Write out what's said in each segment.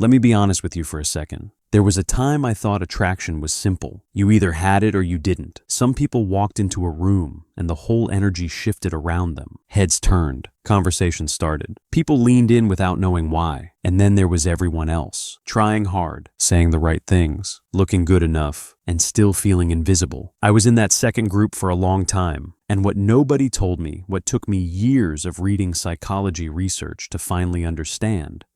Let me be honest with you for a second. There was a time I thought attraction was simple. You either had it or you didn't. Some people walked into a room and the whole energy shifted around them. Heads turned. Conversations started. People leaned in without knowing why. And then there was everyone else, trying hard, saying the right things, looking good enough, and still feeling invisible. I was in that second group for a long time. And what nobody told me, what took me years of reading psychology research to finally understand,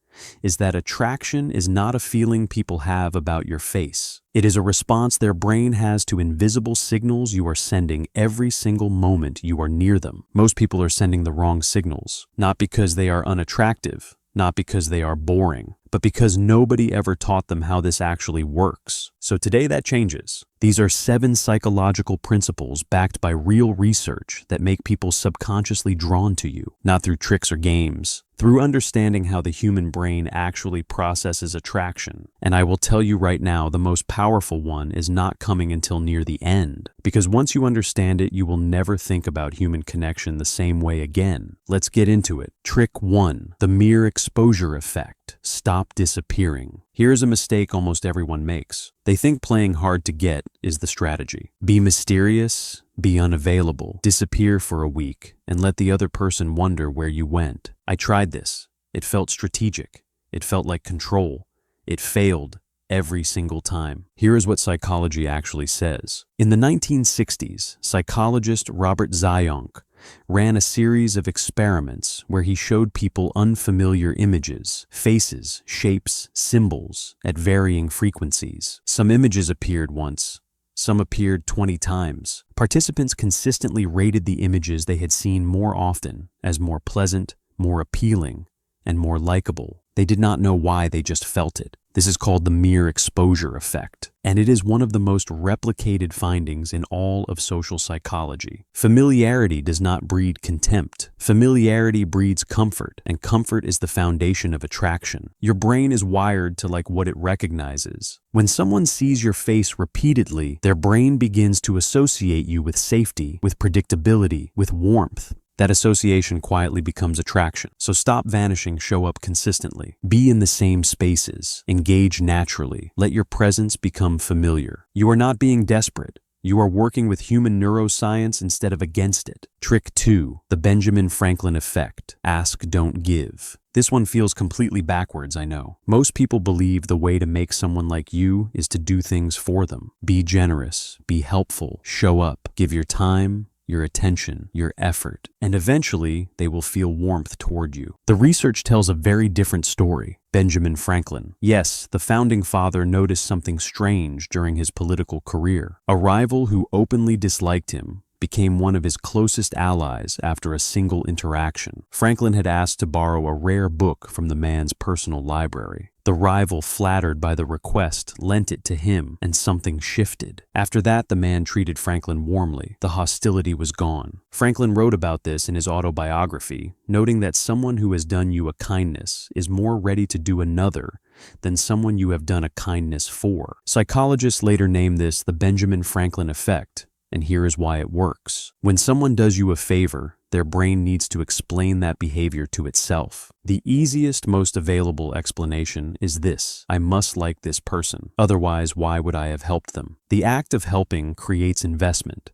is that attraction is not a feeling people have about your face. It is a response their brain has to invisible signals you are sending every single moment you are near them. Most people are sending the wrong signals, not because they are unattractive, not because they are boring, but because nobody ever taught them how this actually works. So today that changes. These are 7 psychological principles backed by real research that make people subconsciously drawn to you, not through tricks or games, through understanding how the human brain actually processes attraction. And I will tell you right now, the most powerful one is not coming until near the end, because once you understand it, you will never think about human connection the same way again. Let's get into it. Trick 1, the mere exposure effect. Stop disappearing. Here's a mistake almost everyone makes. They think playing hard to get is the strategy. Be mysterious, be unavailable, disappear for a week, and let the other person wonder where you went. I tried this. It felt strategic. It felt like control. It failed every single time. Here is what psychology actually says. In the 1960s, psychologist Robert Zajonc ran a series of experiments where he showed people unfamiliar images, faces, shapes, symbols at varying frequencies. Some images appeared once, some appeared 20 times. Participants consistently rated the images they had seen more often as more pleasant, more appealing, and more likable. They did not know why, they just felt it. This is called the mere exposure effect, and it is one of the most replicated findings in all of social psychology. Familiarity does not breed contempt. Familiarity breeds comfort, and comfort is the foundation of attraction. Your brain is wired to like what it recognizes. When someone sees your face repeatedly, their brain begins to associate you with safety, with predictability, with warmth. That association quietly becomes attraction. So stop vanishing, show up consistently. Be in the same spaces. Engage naturally. Let your presence become familiar. You are not being desperate. You are working with human neuroscience instead of against it. Trick 2, the Benjamin Franklin effect. Ask, don't give. This one feels completely backwards, I know. Most people believe the way to make someone like you is to do things for them. Be generous, be helpful, show up, give your time, your attention, your effort, and eventually they will feel warmth toward you. The research tells a very different story. Benjamin Franklin. Yes, the founding father noticed something strange during his political career. A rival who openly disliked him became one of his closest allies after a single interaction. Franklin had asked to borrow a rare book from the man's personal library. The rival, flattered by the request, lent it to him, and something shifted. After that, the man treated Franklin warmly. The hostility was gone. Franklin wrote about this in his autobiography, noting that someone who has done you a kindness is more ready to do another than someone you have done a kindness for. Psychologists later named this the Benjamin Franklin effect, and here is why it works. When someone does you a favor, their brain needs to explain that behavior to itself. The easiest, most available explanation is this: I must like this person. Otherwise, why would I have helped them? The act of helping creates investment.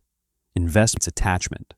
Investment's attachment,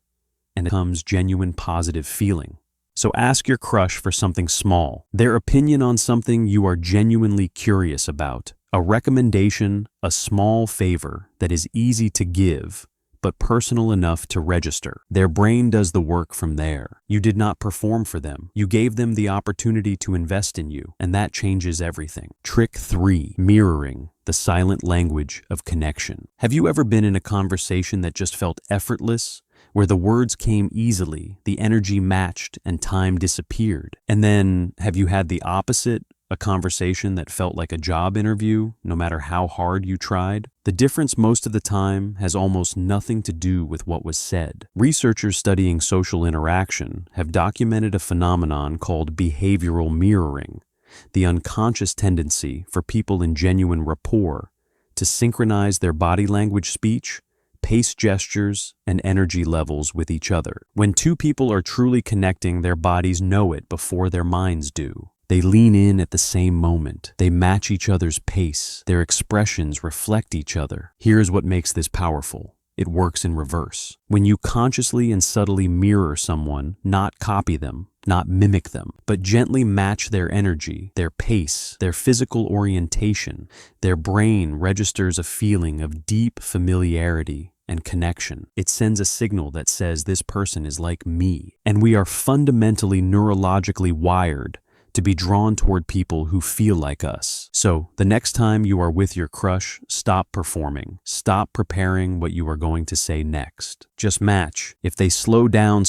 and it becomes genuine positive feeling. So ask your crush for something small, their opinion on something you are genuinely curious about, a recommendation, a small favor that is easy to give, but personal enough to register. Their brain does the work from there. You did not perform for them. You gave them the opportunity to invest in you, and that changes everything. Trick 3, mirroring, the silent language of connection. Have you ever been in a conversation that just felt effortless, where the words came easily, the energy matched, and time disappeared? And then, have you had the opposite? A conversation that felt like a job interview, no matter how hard you tried? The difference most of the time has almost nothing to do with what was said. Researchers studying social interaction have documented a phenomenon called behavioral mirroring, the unconscious tendency for people in genuine rapport to synchronize their body language, speech, pace, gestures, and energy levels with each other. When two people are truly connecting, their bodies know it before their minds do. They lean in at the same moment. They match each other's pace. Their expressions reflect each other. Here's what makes this powerful. It works in reverse. When you consciously and subtly mirror someone, not copy them, not mimic them, but gently match their energy, their pace, their physical orientation, their brain registers a feeling of deep familiarity and connection. It sends a signal that says this person is like me. And we are fundamentally neurologically wired to be drawn toward people who feel like us. So, the next time you are with your crush, stop performing. Stop preparing what you are going to say next. Just match. If they slow down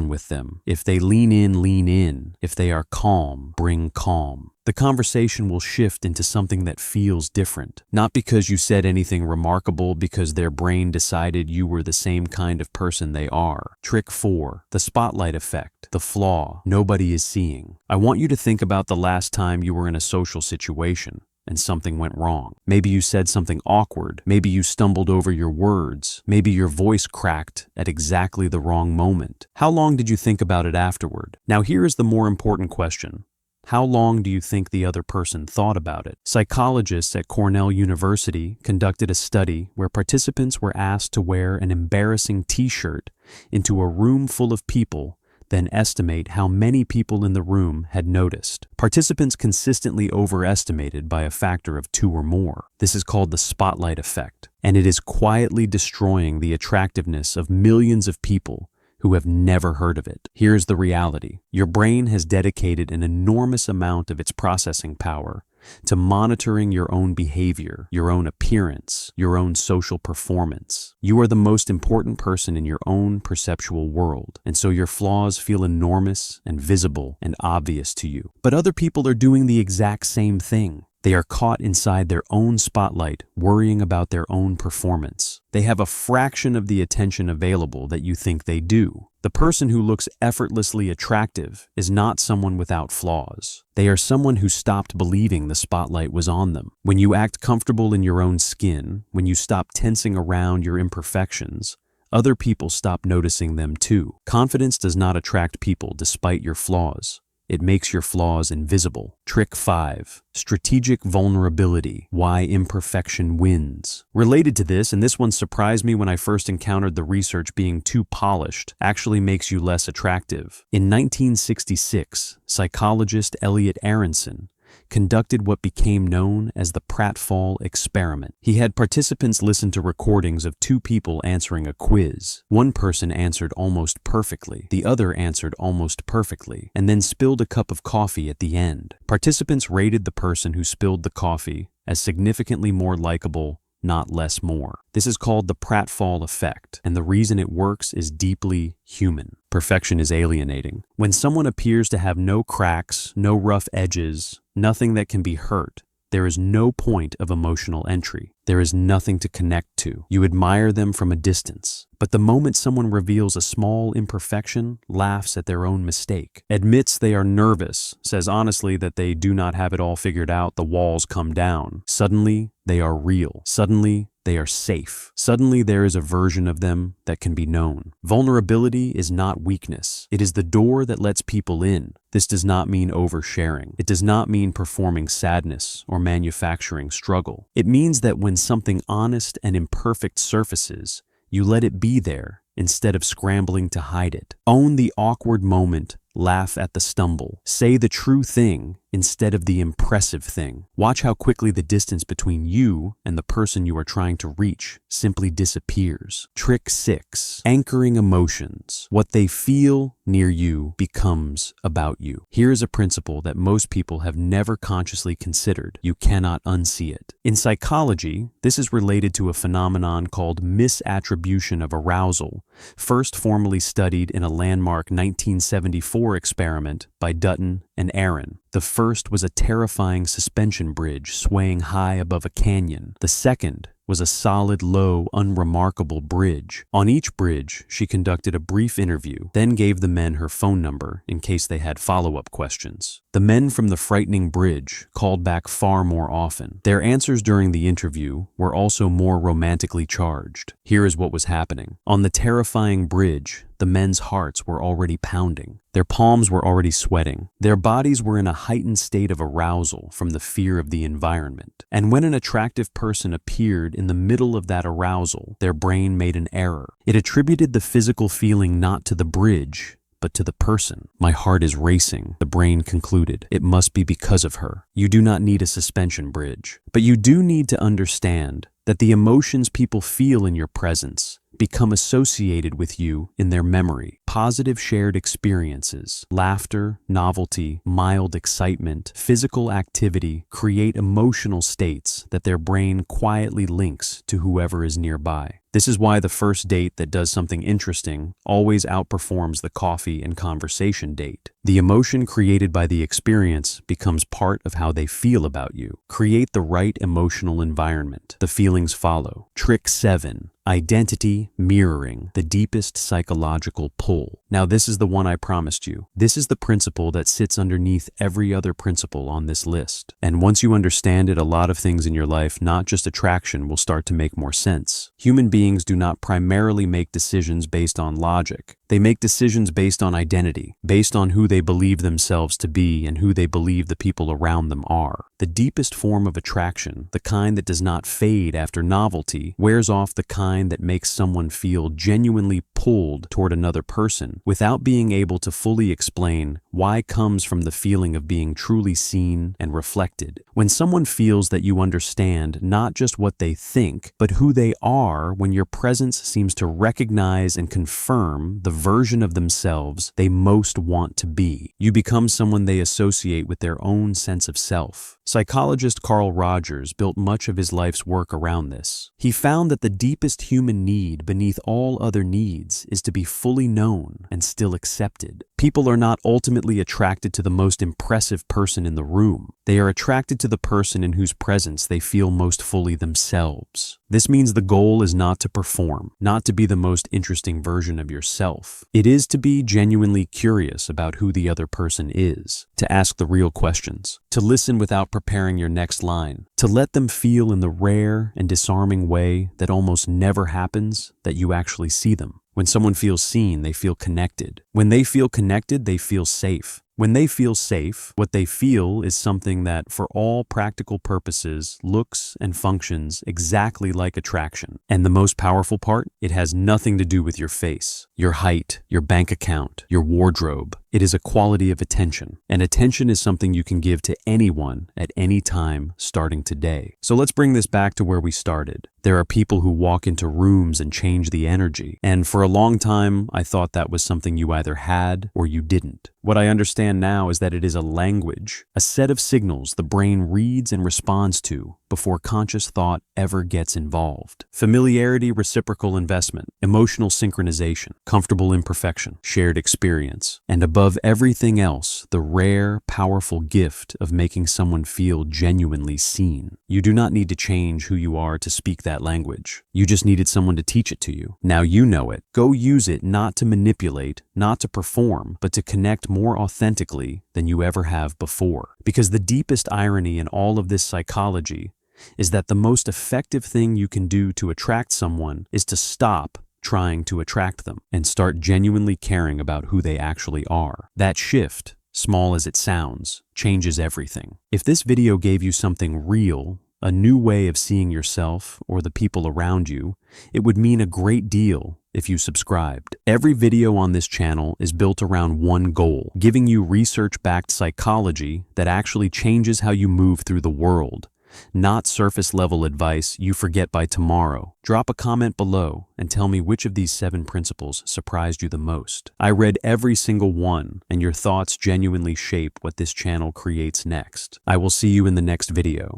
with them. If they lean in, lean in. If they are calm, bring calm. The conversation will shift into something that feels different. Not because you said anything remarkable, because their brain decided you were the same kind of person they are. Trick 4. The spotlight effect. The flaw nobody is seeing. I want you to think about the last time you were in a social situation and something went wrong. Maybe you said something awkward. Maybe you stumbled over your words. Maybe your voice cracked at exactly the wrong moment. How long did you think about it afterward? Now here is the more important question. How long do you think the other person thought about it? Psychologists at Cornell University conducted a study where participants were asked to wear an embarrassing t-shirt into a room full of people, then estimate how many people in the room had noticed. Participants consistently overestimated by a factor of 2 or more. This is called the spotlight effect, and it is quietly destroying the attractiveness of millions of people who have never heard of it. Here's the reality. Your brain has dedicated an enormous amount of its processing power to monitoring your own behavior, your own appearance, your own social performance. You are the most important person in your own perceptual world, and so your flaws feel enormous and visible and obvious to you. But other people are doing the exact same thing. They are caught inside their own spotlight, worrying about their own performance. They have a fraction of the attention available that you think they do. The person who looks effortlessly attractive is not someone without flaws. They are someone who stopped believing the spotlight was on them. When you act comfortable in your own skin, when you stop tensing around your imperfections, other people stop noticing them too. Confidence does not attract people despite your flaws. It makes your flaws invisible. Trick 5. Strategic vulnerability. Why imperfection wins. Related to this, and this one surprised me when I first encountered the research, being too polished actually makes you less attractive. In 1966, psychologist Elliot Aronson conducted what became known as the Pratfall experiment. He had participants listen to recordings of 2 people answering a quiz. One person answered almost perfectly, the other answered almost perfectly, and then spilled a cup of coffee at the end. Participants rated the person who spilled the coffee as significantly more likable, not less more. This is called the Pratfall effect, and the reason it works is deeply human. Perfection is alienating. When someone appears to have no cracks, no rough edges, nothing that can be hurt, there is no point of emotional entry. There is nothing to connect to. You admire them from a distance. But the moment someone reveals a small imperfection, laughs at their own mistake, admits they are nervous, says honestly that they do not have it all figured out, the walls come down, suddenly they are real. Suddenly they are safe. Suddenly there is a version of them that can be known. Vulnerability is not weakness. It is the door that lets people in. This does not mean oversharing. It does not mean performing sadness or manufacturing struggle. It means that when something honest and imperfect surfaces, you let it be there instead of scrambling to hide it. Own the awkward moment. Laugh at the stumble. Say the true thing instead of the impressive thing. Watch how quickly the distance between you and the person you are trying to reach simply disappears. Trick 6. Anchoring emotions. What they feel near you becomes about you. Here is a principle that most people have never consciously considered. You cannot unsee it. In psychology, this is related to a phenomenon called misattribution of arousal, first formally studied in a landmark 1974 experiment by Dutton and Aron. The first was a terrifying suspension bridge swaying high above a canyon. The second was a solid, low, unremarkable bridge. On each bridge, she conducted a brief interview, then gave the men her phone number in case they had follow-up questions. The men from the frightening bridge called back far more often. Their answers during the interview were also more romantically charged. Here is what was happening. On the terrifying bridge, the men's hearts were already pounding. Their palms were already sweating. Their bodies were in a heightened state of arousal from the fear of the environment. And when an attractive person appeared in the middle of that arousal, their brain made an error. It attributed the physical feeling not to the bridge, but to the person. My heart is racing, the brain concluded. It must be because of her. You do not need a suspension bridge, but you do need to understand that the emotions people feel in your presence become associated with you in their memory. Positive shared experiences, laughter, novelty, mild excitement, physical activity create emotional states that their brain quietly links to whoever is nearby. This is why the first date that does something interesting always outperforms the coffee and conversation date. The emotion created by the experience becomes part of how they feel about you. Create the right emotional environment. The feelings follow. Trick 7. Identity mirroring, the deepest psychological pull. Now this is the one I promised you. This is the principle that sits underneath every other principle on this list. And once you understand it, a lot of things in your life, not just attraction, will start to make more sense. Human beings do not primarily make decisions based on logic. They make decisions based on identity, based on who they believe themselves to be and who they believe the people around them are. The deepest form of attraction, the kind that does not fade after novelty, wears off the kind that makes someone feel genuinely pulled toward another person without being able to fully explain why, comes from the feeling of being truly seen and reflected. When someone feels that you understand not just what they think, but who they are, when your presence seems to recognize and confirm the version of themselves they most want to be, you become someone they associate with their own sense of self. Psychologist Carl Rogers built much of his life's work around this. He found that the deepest human need beneath all other needs is to be fully known and still accepted. People are not ultimately attracted to the most impressive person in the room. They are attracted to the person in whose presence they feel most fully themselves. This means the goal is not to perform, not to be the most interesting version of yourself. It is to be genuinely curious about who the other person is, to ask the real questions, to listen without preparing your next line, to let them feel in the rare and disarming way that almost never happens that you actually see them. When someone feels seen, they feel connected. When they feel connected, they feel safe. When they feel safe, what they feel is something that, for all practical purposes, looks and functions exactly like attraction. And the most powerful part? It has nothing to do with your face, your height, your bank account, your wardrobe. It is a quality of attention. And attention is something you can give to anyone at any time, starting today. So let's bring this back to where we started. There are people who walk into rooms and change the energy. And for a long time, I thought that was something you either had or you didn't. What I understand now is that it is a language, a set of signals the brain reads and responds to before conscious thought ever gets involved. Familiarity, reciprocal investment, emotional synchronization, comfortable imperfection, shared experience, and above everything else, the rare, powerful gift of making someone feel genuinely seen. You do not need to change who you are to speak that language. You just needed someone to teach it to you. Now you know it. Go use it, not to manipulate, not to perform, but to connect more authentically than you ever have before. Because the deepest irony in all of this psychology is that the most effective thing you can do to attract someone is to stop trying to attract them and start genuinely caring about who they actually are. That shift, small as it sounds, changes everything. If this video gave you something real, a new way of seeing yourself or the people around you, it would mean a great deal if you subscribed. Every video on this channel is built around one goal: giving you research-backed psychology that actually changes how you move through the world. Not surface-level advice you forget by tomorrow. Drop a comment below and tell me which of these 7 principles surprised you the most. I read every single one, and your thoughts genuinely shape what this channel creates next. I will see you in the next video.